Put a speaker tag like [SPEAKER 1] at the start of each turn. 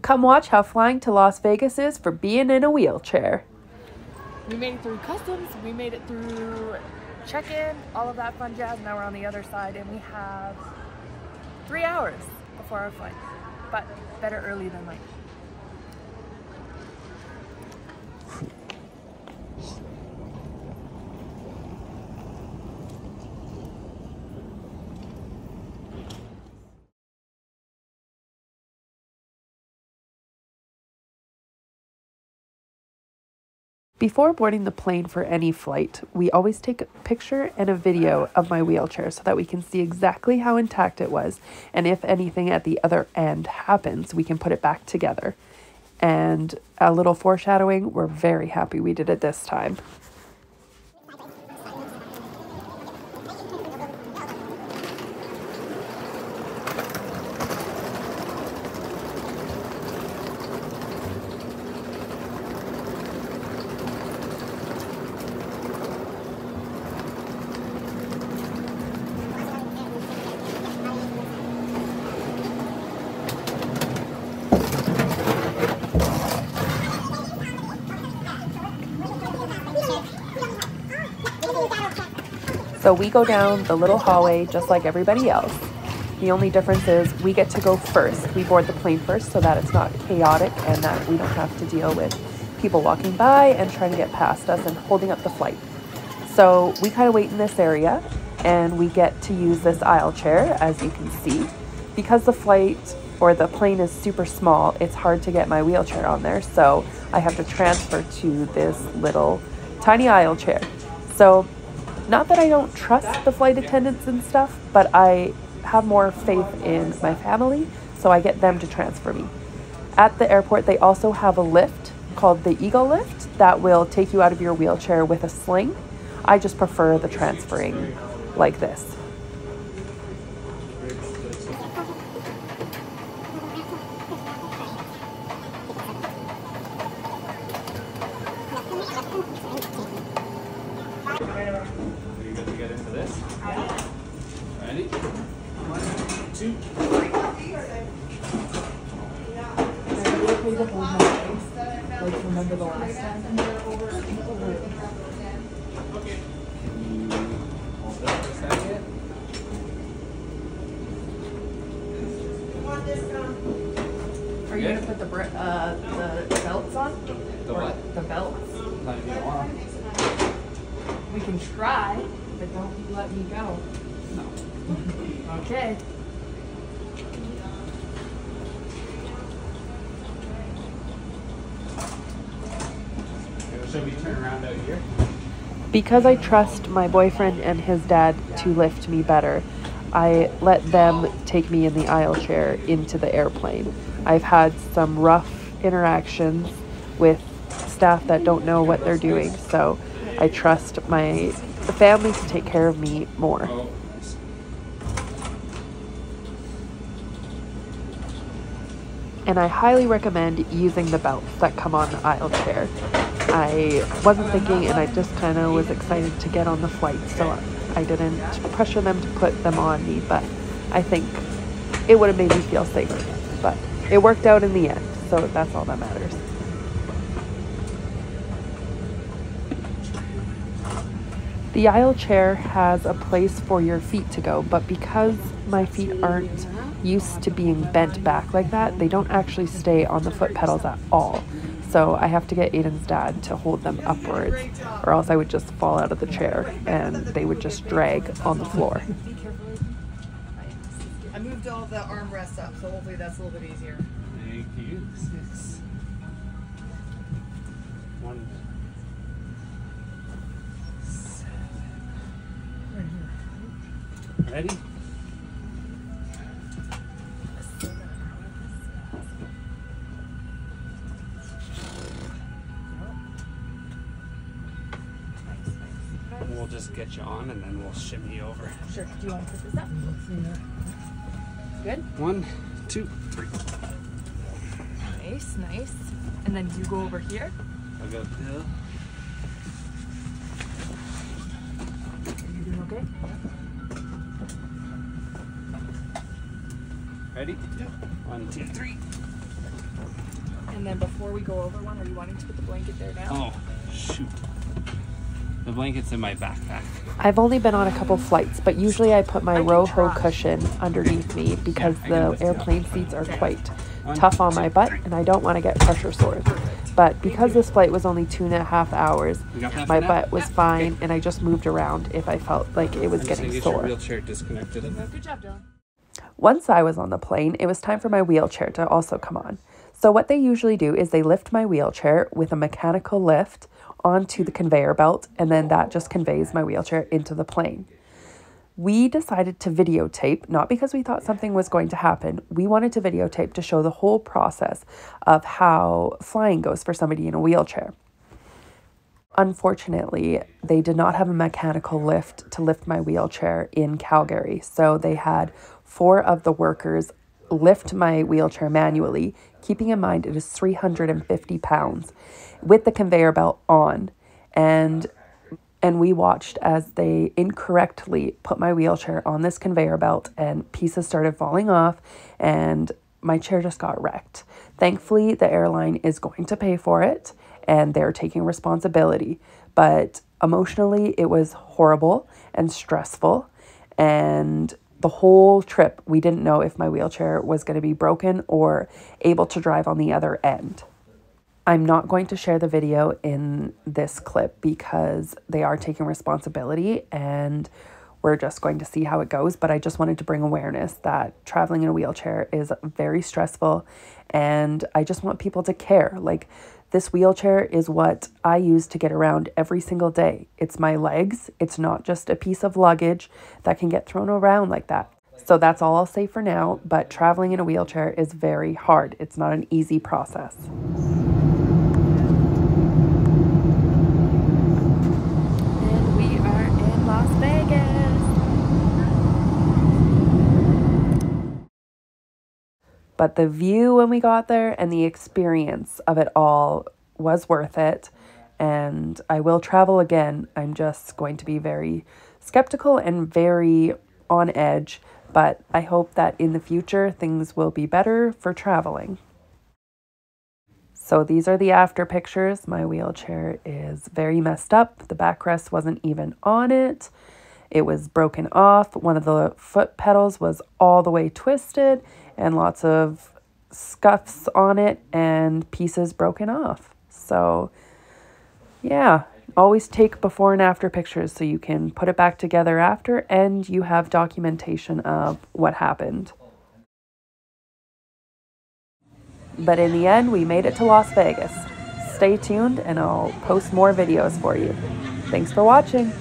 [SPEAKER 1] Come watch how flying to Las Vegas is for being in a wheelchair.
[SPEAKER 2] We made it through customs, we made it through check-in, all of that fun jazz. Now we're on the other side and we have 3 hours before our flight, but better early than late.
[SPEAKER 1] Before boarding the plane for any flight, we always take a picture and a video of my wheelchair so that we can see exactly how intact it was, and if anything at the other end happens, we can put it back together. And a little foreshadowing, we're very happy we did it this time. So we go down the little hallway just like everybody else. The only difference is we get to go first. We board the plane first so that it's not chaotic and that we don't have to deal with people walking by and trying to get past us and holding up the flight. So we kind of wait in this area and we get to use this aisle chair, as you can see. Because the flight or the plane is super small, it's hard to get my wheelchair on there. So I have to transfer to this little tiny aisle chair. So not that I don't trust the flight attendants and stuff, but I have more faith in my family, so I get them to transfer me. At the airport, they also have a lift called the Eagle Lift that will take you out of your wheelchair with a sling. I just prefer the transferring like this.
[SPEAKER 3] Ready? 1, 2, 3.
[SPEAKER 1] Like, remember the last time?
[SPEAKER 3] Okay. Hold that for a second.
[SPEAKER 1] Are you going to put the belts on?
[SPEAKER 3] The what?
[SPEAKER 1] The belts.
[SPEAKER 3] Not if you don't want.
[SPEAKER 1] We can try, but don't let me go.
[SPEAKER 3] No.
[SPEAKER 1] Okay.
[SPEAKER 3] Should we turn around out here?
[SPEAKER 1] Because I trust my boyfriend and his dad to lift me better, I let them take me in the aisle chair into the airplane. I've had some rough interactions with staff that don't know what they're doing, so I trust the family to take care of me more. And I highly recommend using the belts that come on the aisle chair. I wasn't thinking, and I just kind of was excited to get on the flight, so I didn't pressure them to put them on me, but I think it would have made me feel safer. But it worked out in the end, so that's all that matters. The aisle chair has a place for your feet to go, but because my feet aren't used to being bent back like that, they don't actually stay on the foot pedals at all. So I have to get Aiden's dad to hold them upwards, or else I would just fall out of the chair and they would just drag on the floor.
[SPEAKER 2] I moved all the armrests up, so hopefully that's a little bit easier.
[SPEAKER 3] Thank you. 6. 1. 7. Ready? We'll just get you on and then we'll shimmy over.
[SPEAKER 2] Sure. Do you want to put this up? Good?
[SPEAKER 3] 1, 2, 3.
[SPEAKER 2] Nice, nice. And then you go over here.
[SPEAKER 3] I'll go there.
[SPEAKER 2] You doing okay?
[SPEAKER 3] Ready? Yep. 1, 2, 3.
[SPEAKER 2] And then before we go over one, are you wanting to put the blanket there now?
[SPEAKER 3] Oh, shoot. The blanket's in my backpack.
[SPEAKER 1] I've only been on a couple flights, but usually I put my Roho cushion underneath me because the airplane seats are quite tough on my butt and I don't want to get pressure sores. But because this flight was only 2.5 hours, my butt was fine and I just moved around if I felt like it was getting sore.
[SPEAKER 3] Wheelchair disconnected.
[SPEAKER 2] Good job, Dylan.
[SPEAKER 1] Once I was on the plane, it was time for my wheelchair to also come on. So what they usually do is they lift my wheelchair with a mechanical lift onto the conveyor belt, and then that just conveys my wheelchair into the plane. We decided to videotape, not because we thought something was going to happen. We wanted to videotape to show the whole process of how flying goes for somebody in a wheelchair. Unfortunately, they did not have a mechanical lift to lift my wheelchair in Calgary. So they had 4 of the workers lift my wheelchair manually, keeping in mind it is 350 pounds with the conveyor belt on. And we watched as they incorrectly put my wheelchair on this conveyor belt and pieces started falling off and my chair just got wrecked. Thankfully, the airline is going to pay for it and they're taking responsibility. But emotionally, it was horrible and stressful. And the whole trip, we didn't know if my wheelchair was going to be broken or able to drive on the other end. I'm not going to share the video in this clip because they are taking responsibility and we're just going to see how it goes. But I just wanted to bring awareness that traveling in a wheelchair is very stressful and I just want people to care. Like, this wheelchair is what I use to get around every single day. It's my legs. It's not just a piece of luggage that can get thrown around like that. So that's all I'll say for now, but traveling in a wheelchair is very hard. It's not an easy process.
[SPEAKER 2] And we are in Las Vegas.
[SPEAKER 1] But the view when we got there and the experience of it all was worth it. And I will travel again. I'm just going to be very skeptical and very on edge. But I hope that in the future things will be better for traveling. So these are the after pictures. My wheelchair is very messed up. The backrest wasn't even on it. It was broken off. One of the foot pedals was all the way twisted and lots of scuffs on it and pieces broken off. So yeah, always take before and after pictures so you can put it back together after and you have documentation of what happened. But in the end, we made it to Las Vegas. Stay tuned and I'll post more videos for you. Thanks for watching.